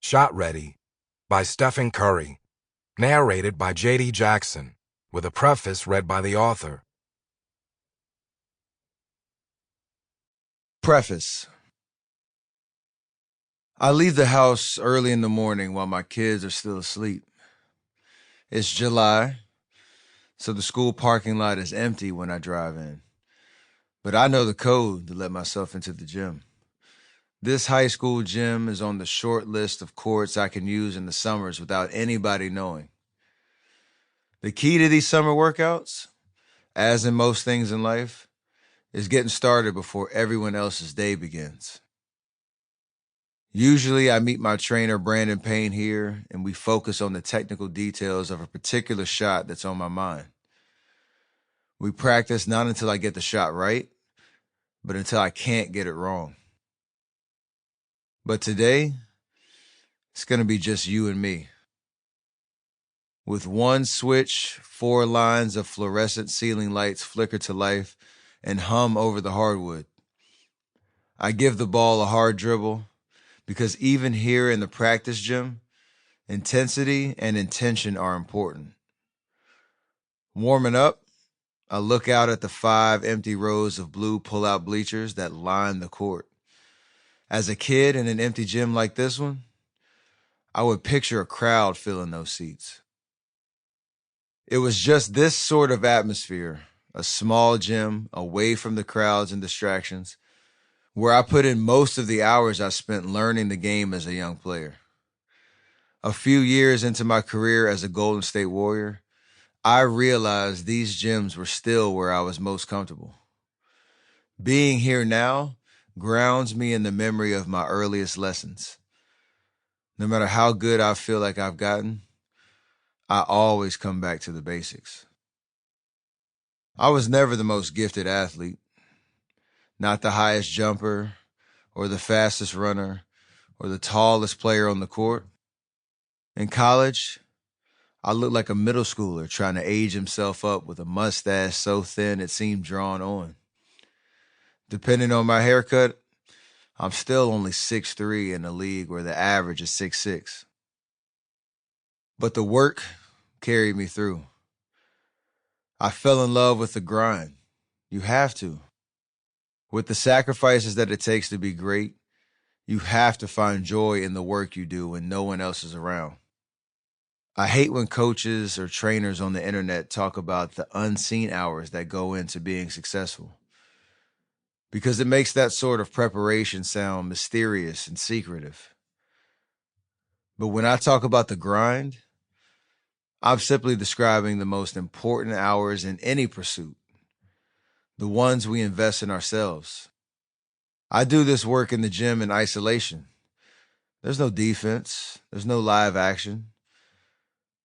Shot Ready by Stephen Curry. Narrated by J.D. Jackson, with a preface read by the author. Preface. I leave the house early in the morning while my kids are still asleep. It's July, so the school parking lot is empty when I drive in. But I know the code to let myself into the gym. This high school gym is on the short list of courts I can use in the summers without anybody knowing. The key to these summer workouts, as in most things in life, is getting started before everyone else's day begins. Usually I meet my trainer, Brandon Payne, here, and we focus on the technical details of a particular shot that's on my mind. We practice not until I get the shot right, but until I can't get it wrong. But today, it's going to be just you and me. With one switch, 4 lines of fluorescent ceiling lights flicker to life and hum over the hardwood. I give the ball a hard dribble because even here in the practice gym, intensity and intention are important. Warming up, I look out at the 5 empty rows of blue pull-out bleachers that line the court. As a kid in an empty gym like this one, I would picture a crowd filling those seats. It was just this sort of atmosphere, a small gym away from the crowds and distractions, where I put in most of the hours I spent learning the game as a young player. A few years into my career as a Golden State Warrior, I realized these gyms were still where I was most comfortable. Being here now grounds me in the memory of my earliest lessons. No matter how good I feel like I've gotten, I always come back to the basics. I was never the most gifted athlete, not the highest jumper or the fastest runner or the tallest player on the court. In college, I looked like a middle schooler trying to age himself up with a mustache so thin it seemed drawn on. Depending on my haircut, I'm still only 6'3" in a league where the average is 6'6". But the work carried me through. I fell in love with the grind. You have to. With the sacrifices that it takes to be great, you have to find joy in the work you do when no one else is around. I hate when coaches or trainers on the internet talk about the unseen hours that go into being successful, because it makes that sort of preparation sound mysterious and secretive. But when I talk about the grind, I'm simply describing the most important hours in any pursuit, the ones we invest in ourselves. I do this work in the gym in isolation. There's no defense, there's no live action.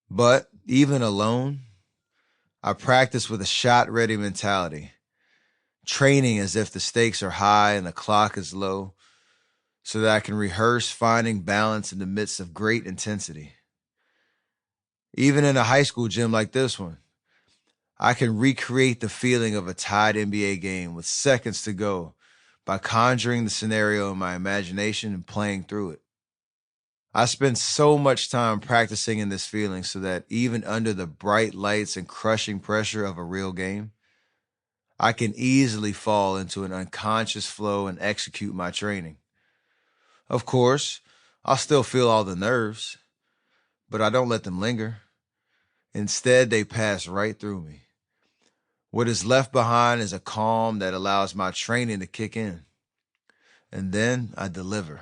But even alone, I practice with a shot-ready mentality, training as if the stakes are high and the clock is low, so that I can rehearse finding balance in the midst of great intensity. Even in a high school gym like this one, I can recreate the feeling of a tied NBA game with seconds to go by conjuring the scenario in my imagination and playing through it. I spend so much time practicing in this feeling so that even under the bright lights and crushing pressure of a real game, I can easily fall into an unconscious flow and execute my training. Of course, I'll still feel all the nerves, but I don't let them linger. Instead, they pass right through me. What is left behind is a calm that allows my training to kick in. And then I deliver.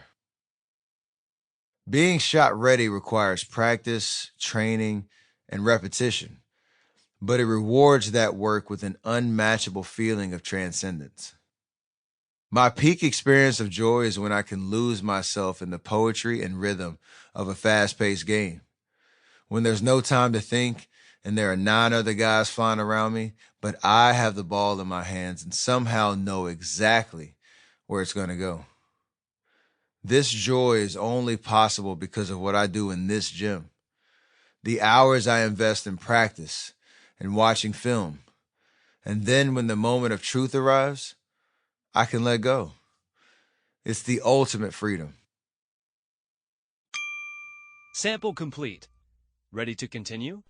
Being shot ready requires practice, training, and repetition, but it rewards that work with an unmatchable feeling of transcendence. My peak experience of joy is when I can lose myself in the poetry and rhythm of a fast-paced game. When there's no time to think and there are 9 other guys flying around me, but I have the ball in my hands and somehow know exactly where it's going to go. This joy is only possible because of what I do in this gym. The hours I invest in practice and watching film. And then when the moment of truth arrives, I can let go. It's the ultimate freedom. Sample complete. Ready to continue?